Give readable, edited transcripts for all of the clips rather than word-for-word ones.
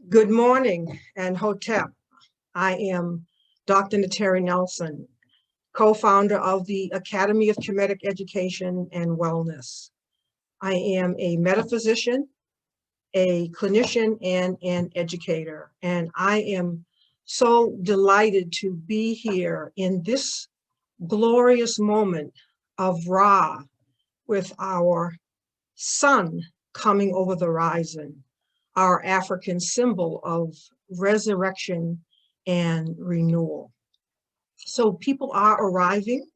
Good morning and Hotep. I am Dr. Nteri Nelson, co-founder of the Academy of Kemetic Education and Wellness. I am a metaphysician, a clinician, and an educator, and I am so delighted to be here in this glorious moment of Ra with our sun coming over the horizon, our African symbol of resurrection and renewal. So people are arriving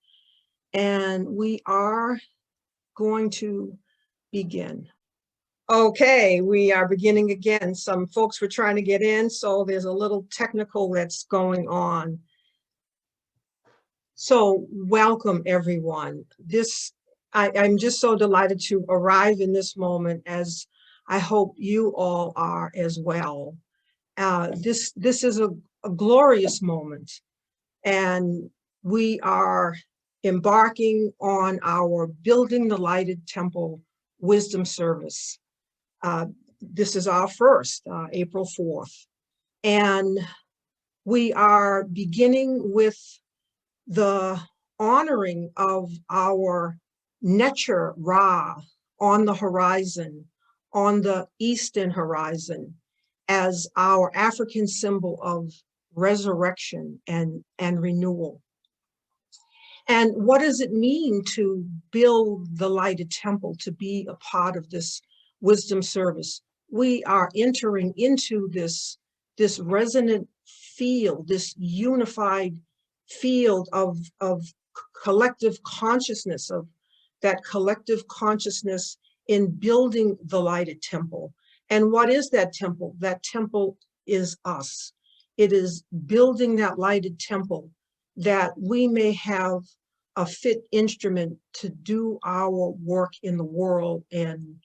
and we are going to begin. Okay, we are beginning again. Some folks were trying to get in, so there's a little technical that's going on. So welcome everyone. I'm just so delighted to arrive in this moment, as I hope you all are as well. This is a glorious moment, and we are embarking on our Building the Lighted Temple Wisdom Service. This is our first, April 4th. And we are beginning with the honoring of our Necher Ra on the horizon, on the eastern horizon, as our African symbol of resurrection and renewal. And what does it mean to build the lighted temple, to be a part of this wisdom service? We are entering into this resonant field, this unified field of collective consciousness, of that collective consciousness in building the lighted temple. And what is that temple? That temple is us. It is building that lighted temple that we may have a fit instrument to do our work in the world and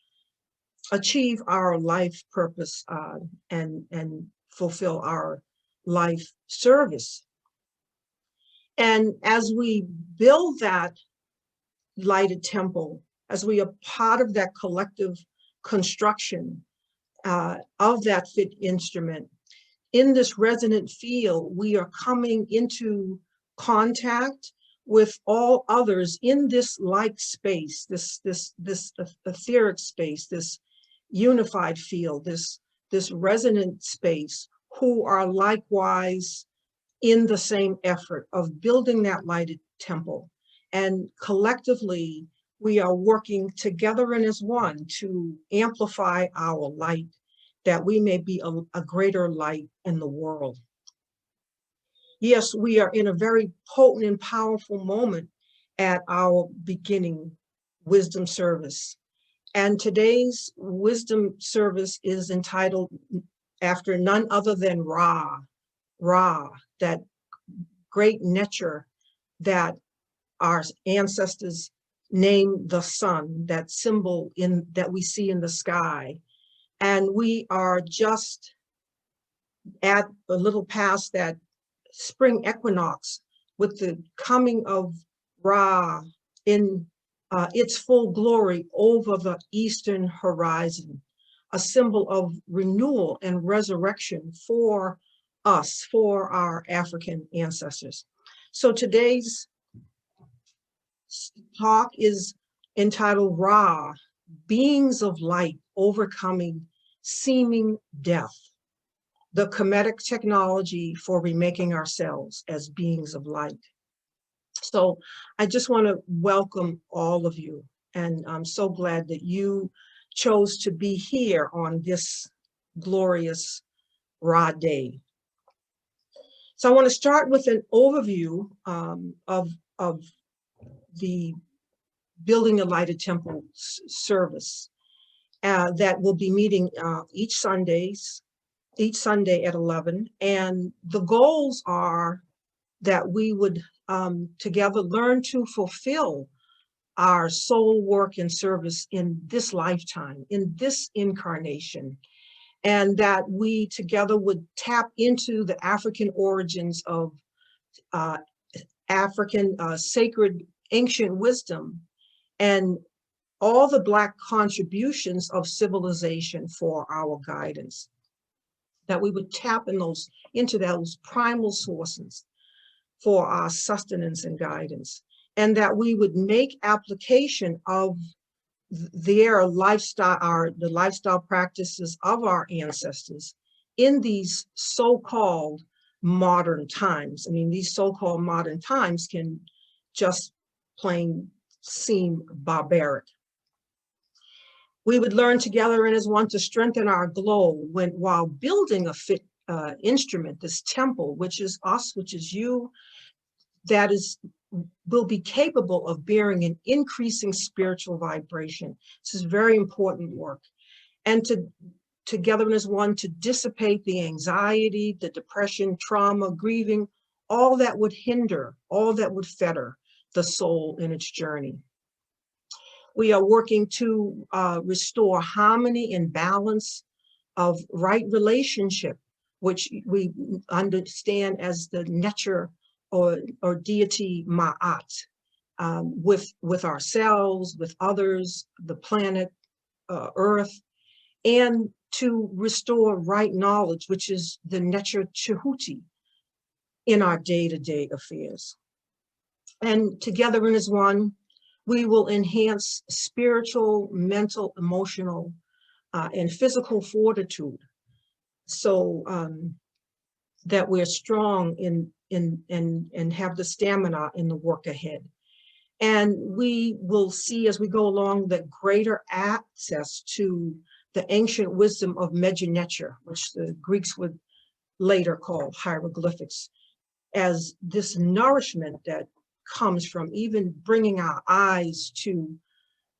achieve our life purpose and fulfill our life service. And as we build that lighted temple, as we are part of that collective construction of that fit instrument, in this resonant field, we are coming into contact with all others in this like space, this etheric space, this unified field, this resonant space, who are likewise in the same effort of building that lighted temple. And collectively, we are working together and as one to amplify our light, that we may be a greater light in the world. Yes, we are in a very potent and powerful moment at our beginning wisdom service. And today's wisdom service is entitled after none other than Ra, that great Necher that our ancestors named the sun, that symbol that we see in the sky. And we are just at a little past that spring equinox with the coming of Ra in its full glory over the eastern horizon, a symbol of renewal and resurrection for us, for our African ancestors. So today's talk is entitled Ra, Beings of Light Overcoming Seeming Death, the Kemetic technology for remaking ourselves as beings of light. So I just want to welcome all of you, and I'm so glad that you chose to be here on this glorious Ra day. So I want to start with an overview of the Building a Lighted Temple service that will be meeting each Sunday at 11. And the goals are that we would together learn to fulfill our soul work and service in this lifetime, in this incarnation, and that we together would tap into the African origins of African sacred ancient wisdom and all the Black contributions of civilization for our guidance. that we would tap into those primal sources for our sustenance and guidance, and that we would make application of their lifestyle, the lifestyle practices of our ancestors in these so-called modern times. I mean, these so-called modern times can just plain seem barbaric. We would learn together and as one to strengthen our glow while building a fit instrument, this temple, which is us, which is you, that will be capable of bearing an increasing spiritual vibration. This is very important work. And together as one to dissipate the anxiety, the depression, trauma, grieving, all that would hinder, all that would fetter the soul in its journey. We are working to restore harmony and balance of right relationship, which we understand as the nature or deity Maat, with ourselves, with others, the planet, Earth, and to restore right knowledge, which is the nature Tehuti in our day-to-day affairs. And together as one, we will enhance spiritual, mental, emotional, and physical fortitude, so that we're strong and have the stamina in the work ahead. And we will see as we go along that greater access to the ancient wisdom of nature, which the Greeks would later call hieroglyphics, as this nourishment that comes from even bringing our eyes to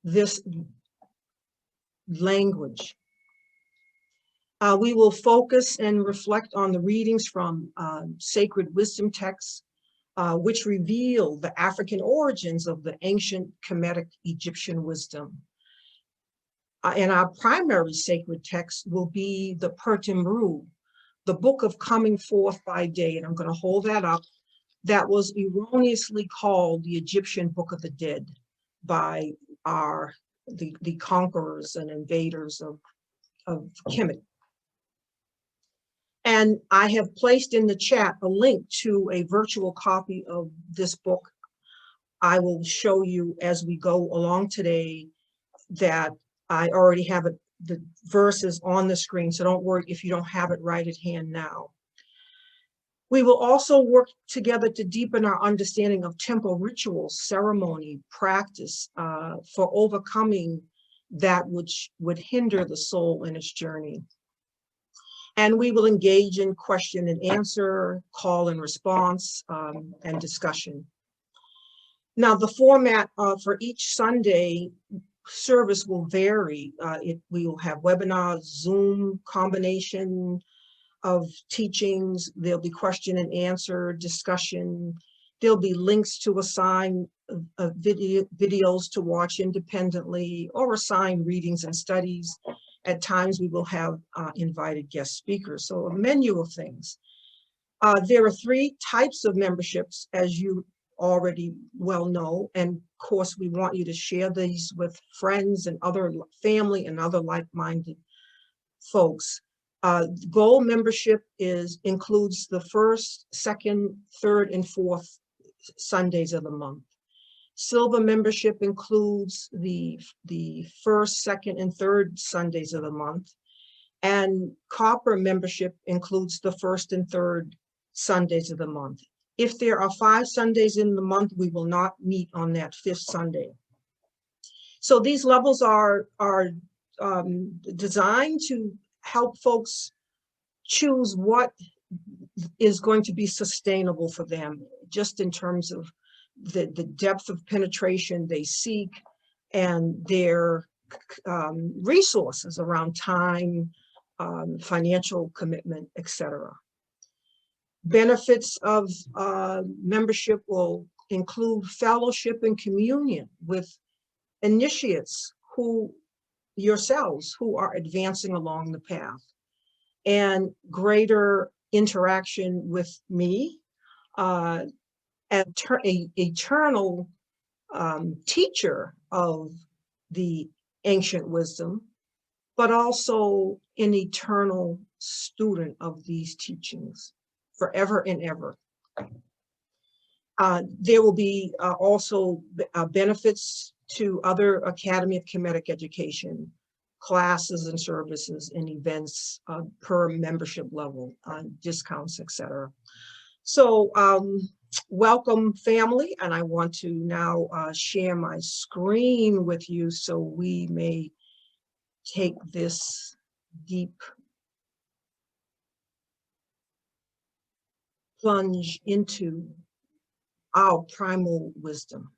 this language. We will focus and reflect on the readings from sacred wisdom texts, which reveal the African origins of the ancient Kemetic Egyptian wisdom. And our primary sacred text will be the Pertimru, the book of coming forth by day. And I'm going to hold that up. That was erroneously called the Egyptian Book of the Dead by the conquerors and invaders of Kemet. And I have placed in the chat a link to a virtual copy of this book. I will show you as we go along today that I already have the verses on the screen, so don't worry if you don't have it right at hand now. We will also work together to deepen our understanding of temple rituals, ceremony, practice, for overcoming that which would hinder the soul in its journey. And we will engage in question and answer, call and response, and discussion. Now, the format for each Sunday service will vary. We will have webinars, Zoom combination of teachings. There'll be question and answer, discussion. There'll be links to assign videos to watch independently or assign readings and studies. At times we will have invited guest speakers, so a menu of things. There are 3 types of memberships, as you already well know, and of course we want you to share these with friends and other family and other like-minded folks. Gold membership includes the 1st, 2nd, 3rd, and 4th Sundays of the month. Silver membership includes the 1st, 2nd, and 3rd Sundays of the month. And copper membership includes the 1st and 3rd Sundays of the month. If there are 5 Sundays in the month, we will not meet on that 5th Sunday. So these levels are designed to help folks choose what is going to be sustainable for them, just in terms of the depth of penetration they seek and their resources around time, financial commitment, etc. Benefits of membership will include fellowship and communion with initiates yourselves who are advancing along the path, and greater interaction with me, an eternal teacher of the ancient wisdom, but also an eternal student of these teachings forever and ever. There will be also benefits to other Academy of Kemetic Education classes and services and events per membership level, discounts, etc. So welcome, family, and I want to now share my screen with you so we may take this deep plunge into our primal wisdom.